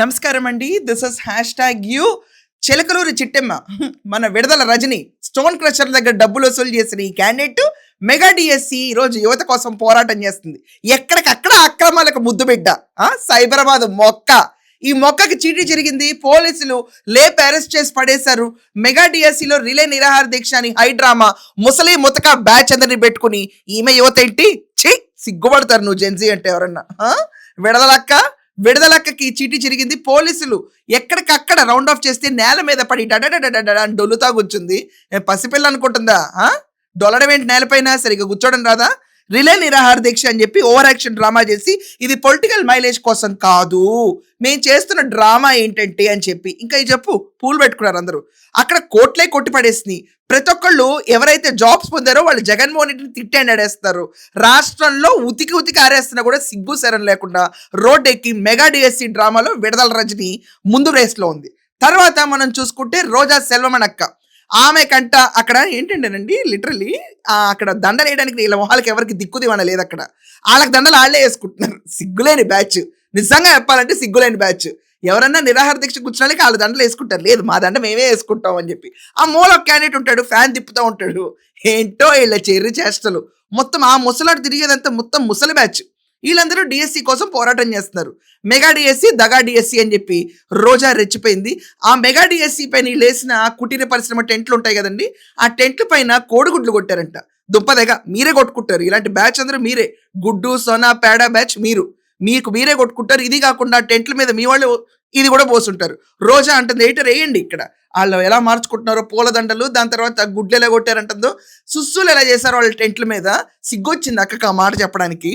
నమస్కారం అండి. This is #you Chilakaluri Chittemma. మన విడుదల రజని స్టోన్ క్రషర్ దగ్గర డబ్బులు వసూలు చేసిన ఈ క్యాండిడేట్ మెగా డిఎస్సి ఈరోజు యువత కోసం పోరాటం చేస్తుంది. ఎక్కడికక్కడ అక్రమాలకు ముద్దు బిడ్డ సైబరాబాద్ మొక్క. ఈ మొక్కకి చీటీ జరిగింది. పోలీసులు లేపి అరెస్ట్ చేసి పడేశారు. మెగా డిఎస్సిలో రిలే నిరాహార దీక్ష అని హైడ్రామా ముసలి ముతక బ్యాచ్ అందరిని పెట్టుకుని ఈమె యువత ఏంటి సిగ్గుపడతారు. నువ్వు జెన్జీ అంటే ఎవరన్నా విడదలక్కకి చీటీ చిరిగింది. పోలీసులు ఎక్కడికక్కడ రౌండ్ ఆఫ్ చేస్తే నేల మీద పడి డడడడడ అని డొల్లుతా కూర్చుంది. పసిపిల్ల అనుకుంటుందా? డొల్లడం ఏంటి నేలపైన? సరిగ్గా కూర్చోడం రాదా? రిలే నిరాహార దీక్ష అని చెప్పి ఓవర్ యాక్షన్ డ్రామా చేసి ఇది పొలిటికల్ మైలేజ్ కోసం కాదు, మేము చేస్తున్న డ్రామా ఏంటంటే అని చెప్పి ఇంకా ఈ చెప్పు పూలు పెట్టుకున్నారు అందరూ. అక్కడ కోట్లే కొట్టి పడేసింది. ప్రతి ఒక్కళ్ళు ఎవరైతే జాబ్స్ పొందారో వాళ్ళు జగన్మోహన్ రెడ్డిని తిట్టి ఆడేస్తారు. రాష్ట్రంలో ఉతికి ఆరేస్తున్నా కూడా సిగ్గు శరం లేకుండా రోడ్ ఎక్కి మెగా డిఎస్సి డ్రామాలో విడుదల రజని ముందు రేస్లో ఉంది. తర్వాత మనం చూసుకుంటే రోజా సెల్వమణక్క, ఆమె కంట అక్కడ ఏంటంటేనండి లిటరలీ అక్కడ దండలు వేయడానికి వీళ్ళ మొహాలకి ఎవరికి దిక్కుదివన లేదు. అక్కడ వాళ్ళకి దండలు వాళ్ళే వేసుకుంటున్నారు. సిగ్గులేని బ్యాచ్, నిజంగా చెప్పాలంటే సిగ్గులేని బ్యాచ్. ఎవరన్నా నిరాహార దీక్ష కూర్చున్నాళ్ళకి వాళ్ళు దండలు వేసుకుంటారు. లేదు మా దండ మేమే వేసుకుంటాం అని చెప్పి ఆ మూల క్యాండిడేట్ ఉంటాడు, ఫ్యాన్ తిప్పుతూ ఉంటాడు. ఏంటో వీళ్ళ చెర్రి చేష్టలు. మొత్తం ఆ ముసలాడు తిరిగేదంతా మొత్తం ముసలి బ్యాచ్. వీళ్ళందరూ డిఎస్సి కోసం పోరాటం చేస్తున్నారు. మెగా డిఎస్సి దగా డిఎస్సి అని చెప్పి రోజా రెచ్చిపోయింది. ఆ మెగా డిఎస్సి పైన లేసిన కుటీర పరిశ్రమ టెంట్లు ఉంటాయి కదండి, ఆ టెంట్ల పైన కోడిగుడ్లు కొట్టారంట. దుంపదగా మీరే కొట్టుకుంటారు. ఇలాంటి బ్యాచ్ అందరూ మీరే, గుడ్డు సోనా పేడ బ్యాచ్ మీరే కొట్టుకుంటారు. ఇది కాకుండా టెంట్ల మీద మీ వాళ్ళు ఇది కూడా పోసుంటారు. రోజా అంటుంది ఎయిటర్ వేయండి. ఇక్కడ వాళ్ళు ఎలా మార్చుకుంటున్నారో పూలదండలు, దాని తర్వాత గుడ్లు ఎలా కొట్టారంటుందో, సుస్సులు ఎలా చేశారో వాళ్ళ టెంట్ల మీద. సిగ్గొచ్చింది అక్కకి ఆ మాట చెప్పడానికి.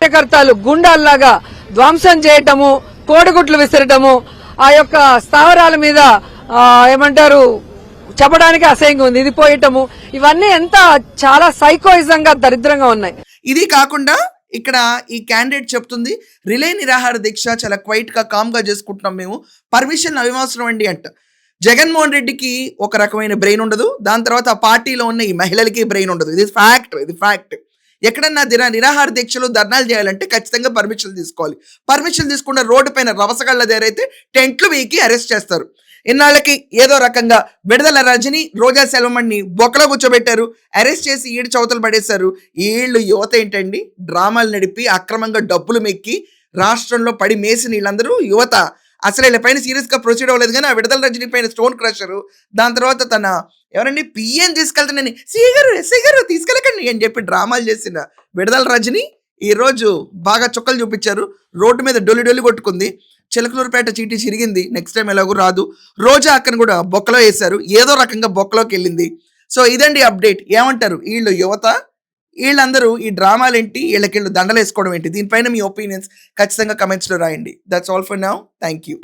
కార్యకర్తలు గుండాల్లాగా ధ్వంసం చేయటము, కోడిగుడ్లు విసరటము, ఆ యొక్క స్థావరాల మీద ఏమంటారు చెప్పడానికి అసహ్యంగా ఉంది. ఇది పోయటము, ఇవన్నీ ఎంత చాలా సైకోయిజంగా దరిద్రంగా ఉన్నాయి. ఇది కాకుండా ఇక్కడ ఈ క్యాండిడేట్ చెప్తుంది రిలే నిరాహార దీక్ష చాలా క్వైట్ గా కామ్ గా చేసుకుంటున్నాం మేము, పర్మిషన్ అవివసరం అండి అంట. జగన్మోహన్ రెడ్డికి ఒక రకమైన బ్రెయిన్ ఉండదు, దాని తర్వాత ఆ పార్టీలో ఉన్న ఈ మహిళలకి బ్రెయిన్ ఉండదు. ఇది ఫ్యాక్ట్. ఎక్కడన్నా నిరాహార దీక్షలు ధర్నాలు చేయాలంటే ఖచ్చితంగా పర్మిషన్ తీసుకోవాలి. పర్మిషన్ తీసుకున్న రోడ్డు పైన రవసగళ్ళ దగ్గరైతే టెంట్లు వీకి అరెస్ట్ చేస్తారు. ఇన్నాళ్ళకి ఏదో రకంగా విడుదల రజని రోజా సెల్వమణ్ణి బొక్కలో కూర్చోబెట్టారు, అరెస్ట్ చేసి ఈడు చౌతలు పడేశారు. వీళ్ళు యువత ఏంటండి డ్రామాలు నడిపి అక్రమంగా డబ్బులు మెక్కి రాష్ట్రంలో పడి మేసిన వీళ్ళందరూ యువత. అసలు వీళ్ళ పైన సీరియస్ గా ప్రొసీడ్ అవ్వలేదు. కానీ ఆ విడుదల రజని పైన స్టోన్ క్రషరు, దాని తర్వాత తన ఎవరండి పిఎం తీసుకెళ్తానని సిగరు తీసుకెళ్ళకండి అని చెప్పి డ్రామాలు చేసిన విడుదల రజని ఈరోజు బాగా చుక్కలు చూపించారు. రోడ్డు మీద డొల్లి కొట్టుకుంది. చిలకలూరుపేట చీటీ చిరిగింది. నెక్స్ట్ టైం ఎలాగో రాదు. రోజా అక్కను కూడా బొక్కలో వేశారు. ఏదో రకంగా బొక్కలోకి వెళ్ళింది. సో ఇదండి అప్డేట్. ఏమంటారు వీళ్ళు యువత? వీళ్ళందరూ ఈ డ్రామాలు ఏంటి, వీళ్ళకి దండలు వేసుకోవడం ఏంటి? దీనిపైన మీ ఒపీనియన్స్ ఖచ్చితంగా కమెంట్స్లో రాయండి. That's all for now. Thank you.